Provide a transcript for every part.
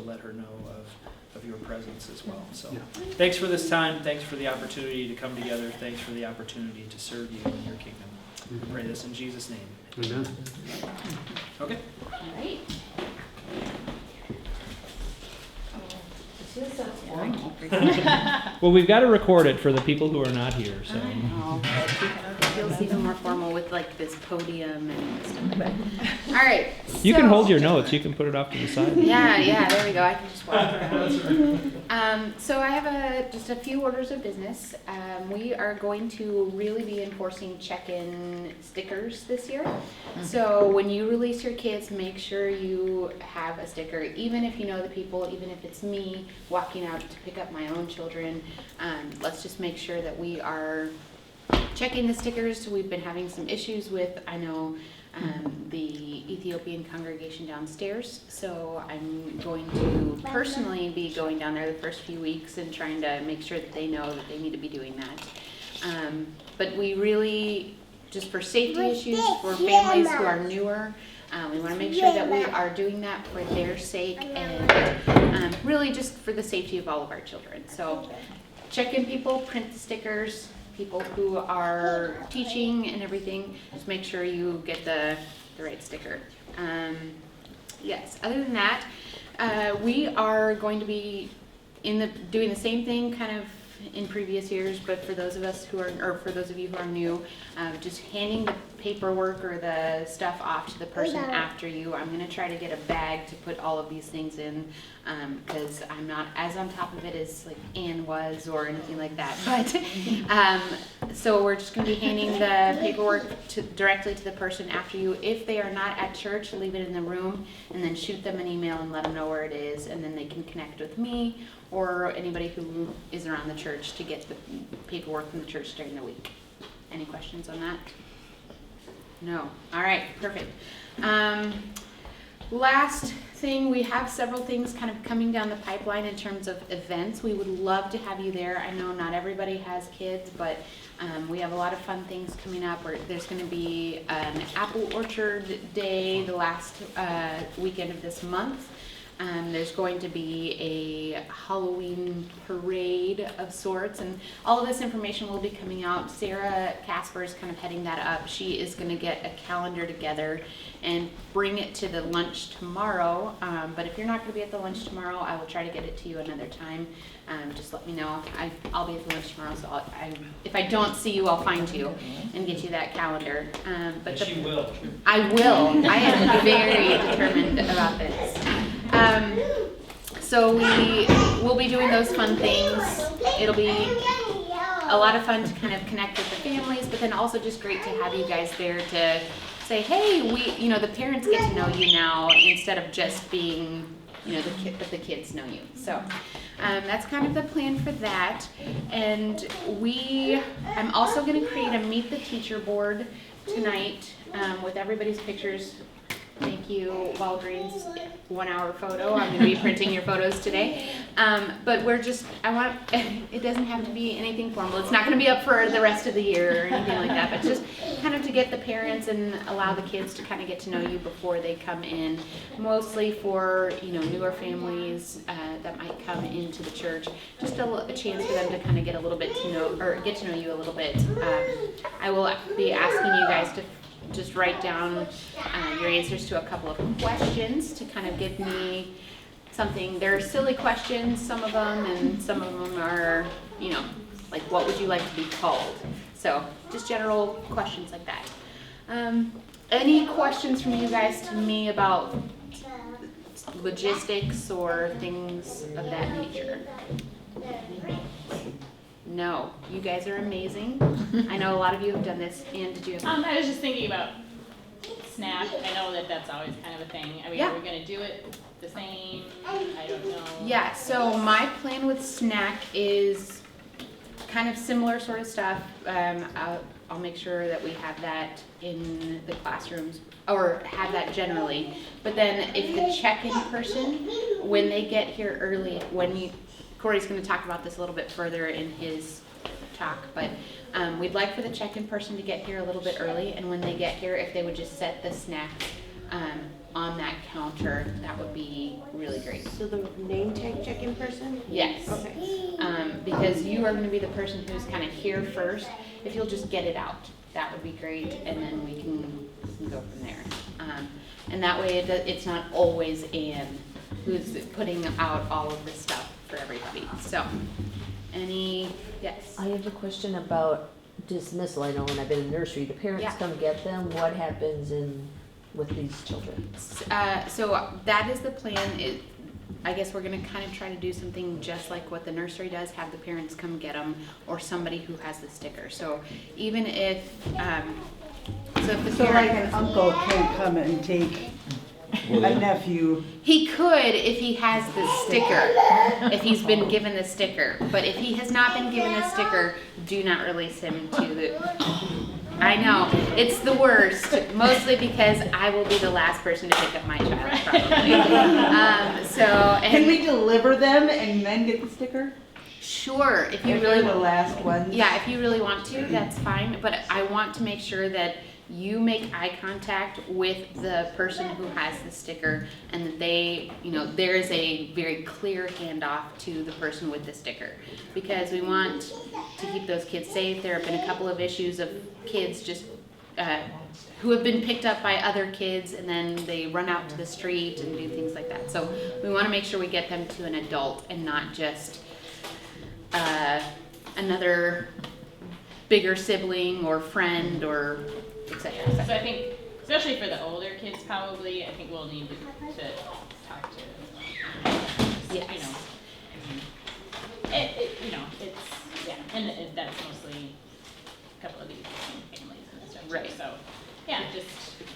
let her know of your presence as well. So thanks for this time. Thanks for the opportunity to come together. Thanks for the opportunity to serve you in your kingdom. We pray this in Jesus' name. Amen. All Okay. right. This is so formal. Well, we've got to record it for the people who are not here. So. I know, but it feels even more formal with like this podium and stuff. But all right. You can so- hold your notes. You can put it off to the side. Yeah, there we go. I can just walk around. So I have just a few orders of business. We are going to really be enforcing check-in stickers this year. So when you release your kids, make sure you have a sticker, even if you know the people, even if it's me walking out to pick up my own children. Let's just make sure that we are checking the stickers. We've been having some issues with, I know, the Ethiopian congregation downstairs, so I'm going to personally be going down there the first few weeks and trying to make sure that they know that they need to be doing that. But we really, just for safety issues, for families who are newer, we want to make sure that we are doing that for their sake and really just for the safety of all of our children. So check in people, print the stickers. People who are teaching and everything, just make sure you get the right sticker. Yes, other than that, we are going to be doing the same thing kind of in previous years, but for those of us who are, or for those of you who are new, just handing the paperwork or the stuff off to the person after you. I'm going to try to get a bag to put all of these things in, because I'm not as on top of it as like Ann was or anything like that. But so we're just going to be handing the paperwork directly to the person after you. If they are not at church, leave it in the room and then shoot them an email and let them know where it is, and then they can connect with me or anybody who is around the church to get the paperwork from the church during the week. Any questions on that? No. All right, perfect. Last thing, we have several things kind of coming down the pipeline in terms of events. We would love to have you there. I know not everybody has kids, but we have a lot of fun things coming up. There's going to be an apple orchard day the last weekend of this month. There's going to be a Halloween parade of sorts, and all of this information will be coming out. Sarah Casper is kind of heading that up. She is going to get a calendar together and bring it to the lunch tomorrow. But if you're not going to be at the lunch tomorrow, I will try to get it to you another time. Just let me know. I'll be at the lunch tomorrow, so if I don't see you, I'll find you and get you that calendar. But You will. I will. I am very determined about this. So we will be doing those fun things. It'll be a lot of fun to kind of connect with the families, but then also just great to have you guys there to say, hey, the parents get to know you now instead of just being, the kids know you. So that's kind of the plan for that. And I'm also going to create a Meet the Teacher board tonight with everybody's pictures. Thank you, Walgreens 1 hour photo. I'm going to be printing your photos today. But it doesn't have to be anything formal. It's not going to be up for the rest of the year or anything like that, but just kind of to get the parents and allow the kids to kind of get to know you before they come in. Mostly for, newer families that might come into the church. Just a chance for them to kind of get to know you a little bit. I will be asking you guys to just write down your answers to a couple of questions to kind of give me something. They're silly questions, some of them, and some of them are, like what would you like to be called? So just general questions like that. Any questions from you guys to me about logistics or things of that nature? No, you guys are amazing. I know a lot of you have done this. And did you have I was just thinking about SNAP. I know that's always kind of a thing. I mean, Yeah. Are we going to do it the same? I don't know. Yeah, so my plan with SNAC is kind of similar sort of stuff. I'll make sure that we have that in the classrooms, or have that generally. But then if the check-in person, when they get here early, Corey's going to talk about this a little bit further in his talk, but we'd like for the check-in person to get here a little bit early, and when they get here, if they would just set the snacks on that counter, that would be really great. So the name tag check-in person? Yes. Okay. Because you are gonna be the person who's kind of here first. If you'll just get it out, that would be great, and then we can go from there. And that way it's not always Ann who's putting out all of this stuff for everybody. So, yes? I have a question about dismissal. I know when I've been in nursery, the parents Yeah. come get them. What happens with these children? So that is the plan. I guess we're gonna kind of try to do something just like what the nursery does, have the parents come get them, or somebody who has the sticker. So even if, if the So like parent, an uncle can't come and take a nephew. he could if he has the sticker, if he's been given the sticker. But if he has not been given the sticker, do not release him to the, I know, it's the worst, mostly because I will be the last person to pick up my child probably. Can we deliver them and then get the sticker? Sure, if you If really they're the last ones? Yeah, if you really want to, that's fine, but I want to make sure that you make eye contact with the person who has the sticker, and that there is a very clear handoff to the person with the sticker. Because we want to keep those kids safe. There have been a couple of issues of kids just, who have been picked up by other kids, and then they run out to the street and do things like that. So we want to make sure we get them to an adult and not just another bigger sibling or friend or et cetera, et So cetera. I think, especially for the older kids probably, I think we'll need to talk to, Yes. it's, yeah, and that's mostly a couple of these families and stuff too. Right. So, yeah, just,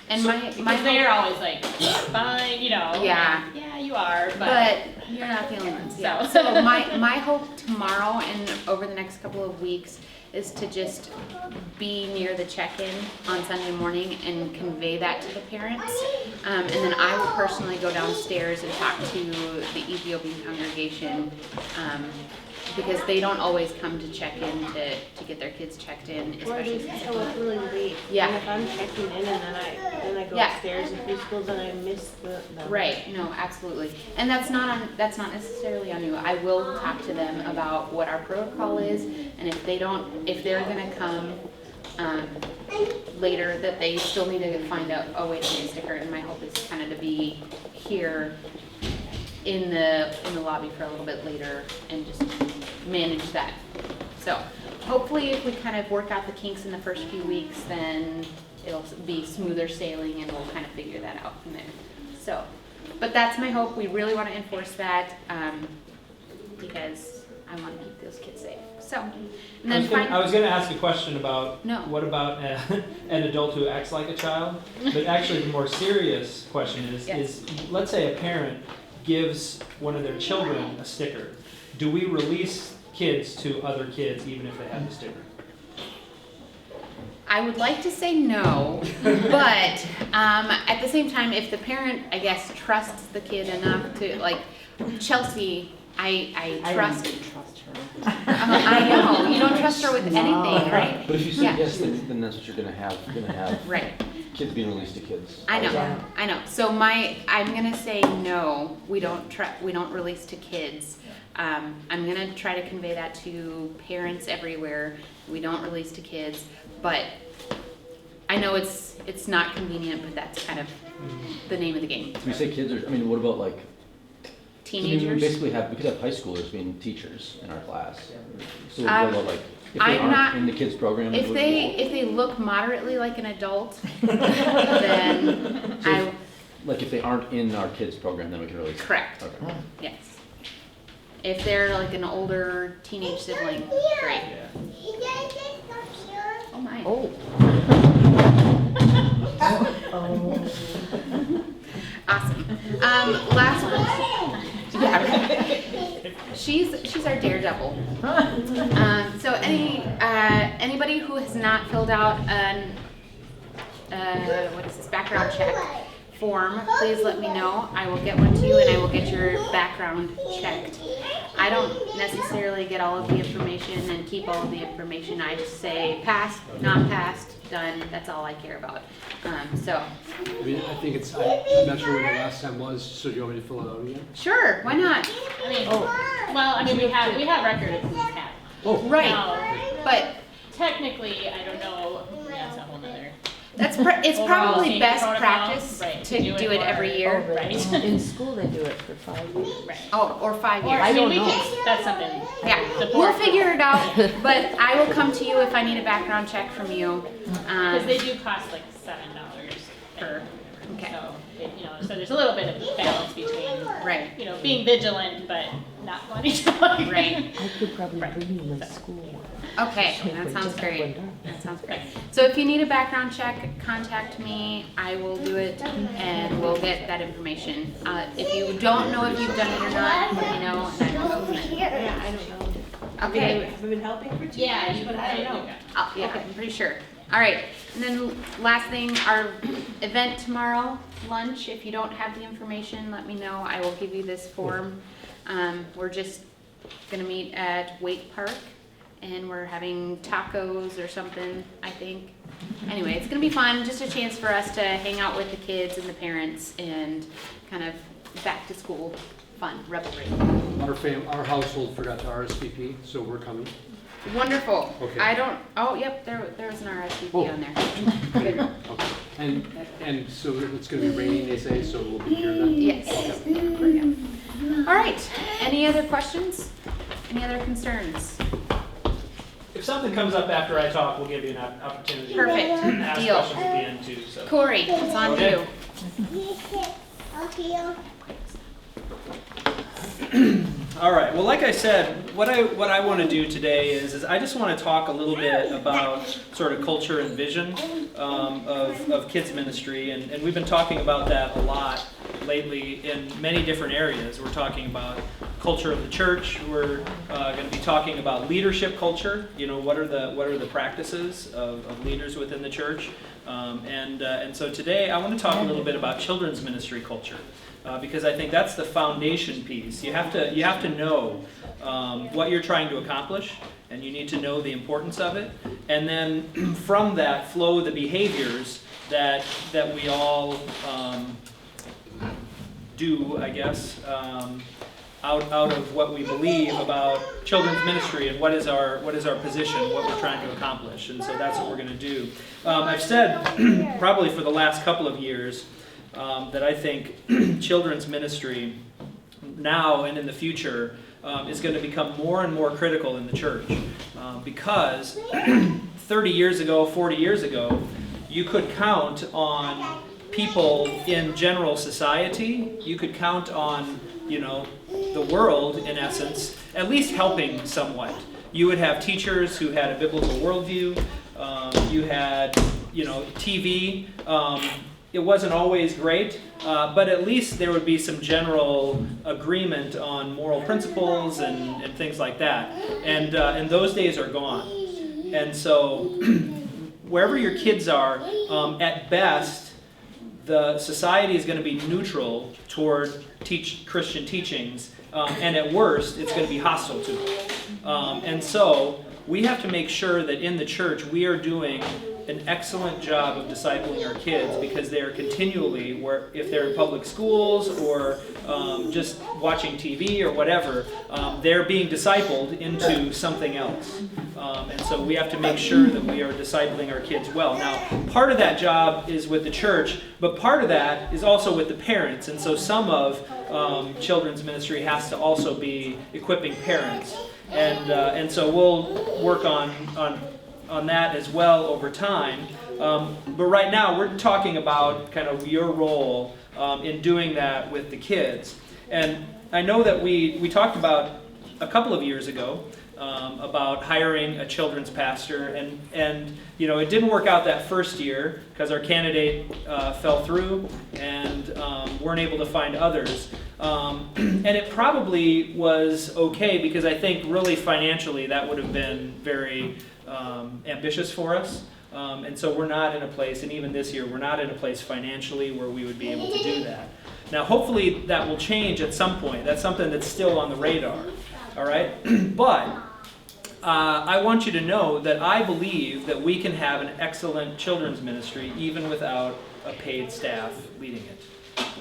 And because my they're always like, fine, Yeah. yeah, you are, but you're not the only ones. Yeah. So- So my hope tomorrow and over the next couple of weeks is to just be near the check-in on Sunday morning and convey that to the parents. And then I will personally go downstairs and talk to the Ethiopian congregation, because they don't always come to check in to get their kids checked in, Or especially they since show up really late. Yeah. And if I'm checking in and then I go Yeah. upstairs in preschool, then I miss the. Right, no, absolutely. And that's not necessarily on you. I will talk to them about what our protocol is, and if they're gonna come later, that they still need to find out a way to get a sticker. And my hope is kind of to be here in the lobby for a little bit later and just manage that. So hopefully if we kind of work out the kinks in the first few weeks, then it'll be smoother sailing and we'll kind of figure that out from there. So, but that's my hope. We really want to enforce that, because I want to keep those kids safe. So, and then I was gonna ask a question about, No. what about an adult who acts like a child? But actually the more serious question is, Yes. let's say a parent gives one of their children a sticker. Do we release kids to other kids even if they have the sticker? I would like to say no, but at the same time, if the parent, I guess, trusts the kid enough to, like, Chelsea, I trust. I don't trust her. I know, you don't trust her with anything, right? But if you say Yeah. yes, then that's what you're gonna have. You're gonna have Right, kids being released to kids. I know, Yeah. I know. So I'm gonna say no, we don't release to kids. I'm gonna try to convey that to parents everywhere. We don't release to kids, but I know it's not convenient, but that's kind of the name of the game. So we say kids, or, I mean, what about like, I mean, we Teenagers. basically we could have high schoolers being teachers in our class. So what Um, about like, if I'm they aren't not- in the kids program? If what- they look moderately like an adult, then So like if they aren't in our kids program, then we can release them. correct. Okay. Yes. If they're like an older teenage sibling, great. Oh my. Oh. Awesome. Last one. Yeah. She's our daredevil. So anybody who has not filled out an background check form, please let me know. I will get one to you and I will get your background checked. I don't necessarily get all of the information and keep all of the information. I just say passed, not passed, done. That's all I care about. So. I mean, I think I'm not sure when the last time was, so do you want me to fill it out again? Sure, why not? I mean, well, I mean, we have record of who's had. Oh. Right, Now, but technically, I don't know, that's a whole nother. it's Overall probably safety best protocol, practice right, to do it more- every Oh, year. really? Right. In school, they do it for 5 years. Right. Oh, or 5 Or, years. I mean, don't we know. can, that's something. Yeah, the we'll board- figure it out, but I will come to you if I need a background check from you. Because they do cost like $7 per. Okay. So, so there's a little bit of balance between, Right. being vigilant but not wanting to like. Right. I could probably Right. bring you my school. Okay, that sounds great. That sounds great. So if you need a background check, contact me. I will do it, and we'll get that information. If you don't know if you've done it or not, let me know, and I will go from there. Yeah, I don't know. Okay. Have I been helping for 2 Yeah, years? you But I don't know. Yeah, I'm pretty sure. All right, and then last thing, our event tomorrow, lunch. If you don't have the information, let me know. I will give you this form. We're just gonna meet at Wake Park, and we're having tacos or something, I think. Anyway, it's gonna be fun, just a chance for us to hang out with the kids and the parents and kind of back to school fun, revelry. Our household forgot to RSVP, so we're coming. Wonderful. Okay. Yep, there was an RSVP Oh. on there. Good. Okay. And so it's gonna be raining, they say, so we'll be here then? Yes. Yeah. All right, any other questions? Any other concerns? If something comes up after I talk, we'll give you an opportunity to Perfect, ask deal. questions at the end too, so. Corey, it's on Okay. you. All right. Well, like I said, what I want to do today is I just want to talk a little bit about sort of culture and vision of kids ministry, and we've been talking about that a lot lately in many different areas. We're talking about culture of the church. We're going to be talking about leadership culture. What are the practices of leaders within the church, and so today I want to talk a little bit about children's ministry culture. Because I think that's the foundation piece. You have to know what you're trying to accomplish, and you need to know the importance of it. And then from that flow the behaviors that we all do, I guess, out of what we believe about children's ministry and what is our position, what we're trying to accomplish. And so that's what we're going to do. I've said probably for the last couple of years that I think children's ministry now and in the future is going to become more and more critical in the church because 30 years ago, 40 years ago, you could count on people in general society, you could count on, the world, in essence, at least helping somewhat. You would have teachers who had a biblical worldview, you had, TV. It wasn't always great, but at least there would be some general agreement on moral principles and things like that. And those days are gone. And so wherever your kids are, at best, the society is going to be neutral toward Christian teachings, and at worst, it's going to be hostile to them. And so we have to make sure that in the church we are doing an excellent job of discipling our kids, because they are continually, if they're in public schools or just watching TV or whatever, they're being discipled into something else. And so we have to make sure that we are discipling our kids well. Now, part of that job is with the church, but part of that is also with the parents. And so some of children's ministry has to also be equipping parents. And so we'll work on that as well over time. But right now we're talking about kind of your role in doing that with the kids. And I know that we talked about a couple of years ago about hiring a children's pastor, and it didn't work out that first year because our candidate fell through and weren't able to find others. And it probably was okay because I think really financially that would have been very ambitious for us. And so we're not in a place, and even this year, we're not in a place financially where we would be able to do that. Now, hopefully that will change at some point. That's something that's still on the radar, all right? But I want you to know that I believe that we can have an excellent children's ministry even without a paid staff leading it.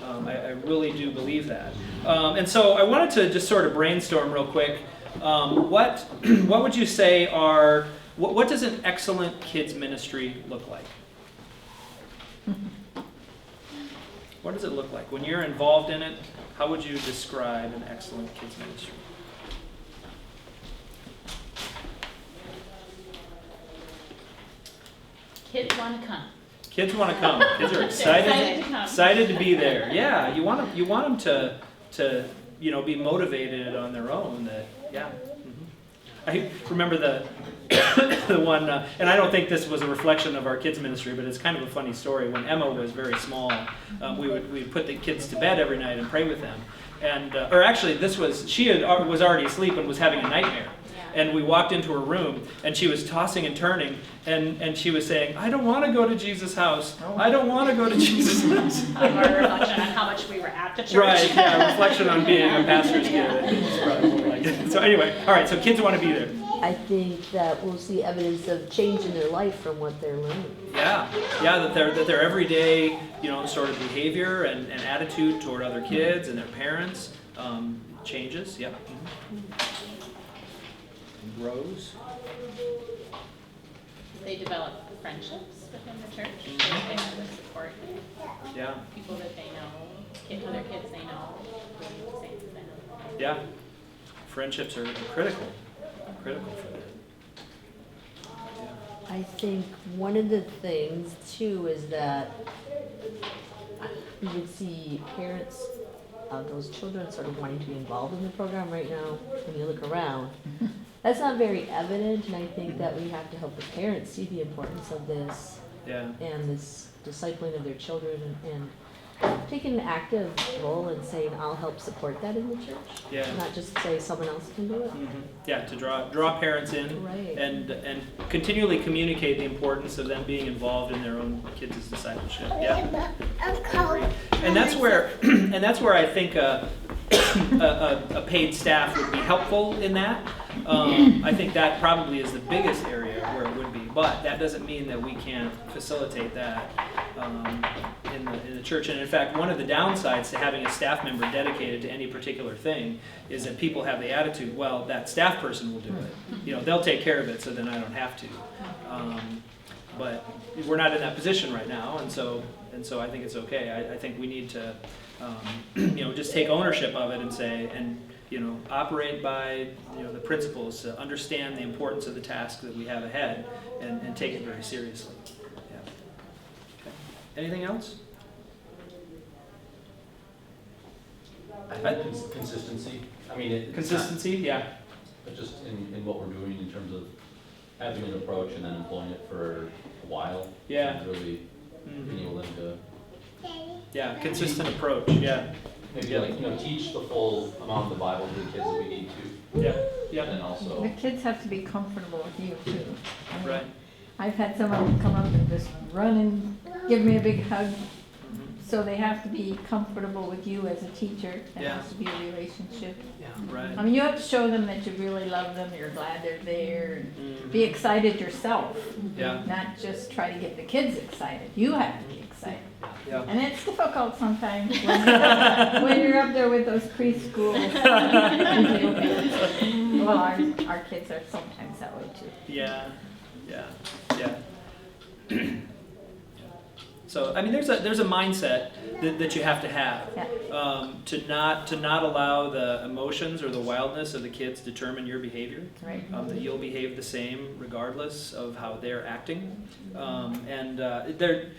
I really do believe that. And so I wanted to just sort of brainstorm real quick. What would you say are, what does an excellent kids ministry look like? What does it look like? When you're involved in it, how would you describe an excellent kids ministry? Kids want to come. Kids want to come. Kids are excited to be there. Yeah, you want them to be motivated on their own. That yeah. I remember the one, and I don't think this was a reflection of our kids ministry, but it's kind of a funny story. When Emma was very small, we'd put the kids to bed every night and pray with them. And or actually, she was already asleep and was having a nightmare. And we walked into her room, and she was tossing and turning, and she was saying, "I don't want to go to Jesus' house. I don't want to go to Jesus' house." Our reflection on how much we were at the church. Right, yeah, reflection on being a pastor's kid. So anyway, all right, so kids want to be there. I think that we'll see evidence of change in their life from what they're learning. Yeah, that their everyday, sort of behavior and attitude toward other kids and their parents changes. Yeah. Grows. They develop friendships within the church. They have the support. Yeah. People that they know, other kids they know, the same as they know. Yeah. Friendships are critical for that. Yeah. I think one of the things too is that you would see parents of those children sort of wanting to be involved in the program right now. When you look around, that's not very evident, and I think that we have to help the parents see the importance of this and this discipling of their children and taking an active role and saying, I'll help support that in the church. Yeah. Not just say someone else can do it. Mm-hmm. Yeah, to draw parents in Right. and continually communicate the importance of them being involved in their own kids' discipleship. Yeah. And that's where I think a paid staff would be helpful in that. I think that probably is the biggest area where it would be, but that doesn't mean that we can't facilitate that in the church. And in fact, one of the downsides to having a staff member dedicated to any particular thing is that people have the attitude, well, that staff person will do it. They'll take care of it, so then I don't have to. But we're not in that position right now, and so I think it's okay. I think we need to, just take ownership of it and say, operate by, the principles, to understand the importance of the task that we have ahead, and take it very seriously. Yeah. Okay. Anything else? I think consistency. I mean, Consistency, yeah. But just in what we're doing in terms of having an approach and then employing it for a while. Yeah. And really being able to. Yeah, consistent approach. Yeah. Maybe teach the full amount of the Bible to the kids that we need to. Yeah. And Yeah. then also. The kids have to be comfortable with you too. I mean, Right. I've had someone come up and just run and give me a big hug. So they have to be comfortable with you as a teacher. There Yeah. has to be a relationship. Right. I mean, you have to show them that you really love them, you're glad they're there, and be excited yourself. Yeah. Not just try to get the kids excited. You have to be excited. Yeah. And it's difficult sometimes when you're up there with those preschool. Well, our kids are sometimes that way too. Yeah. So I mean, there's a mindset that you have to have to not allow the emotions or the wildness of the kids determine your behavior. Right. That you'll behave the same regardless of how they're acting, and they're.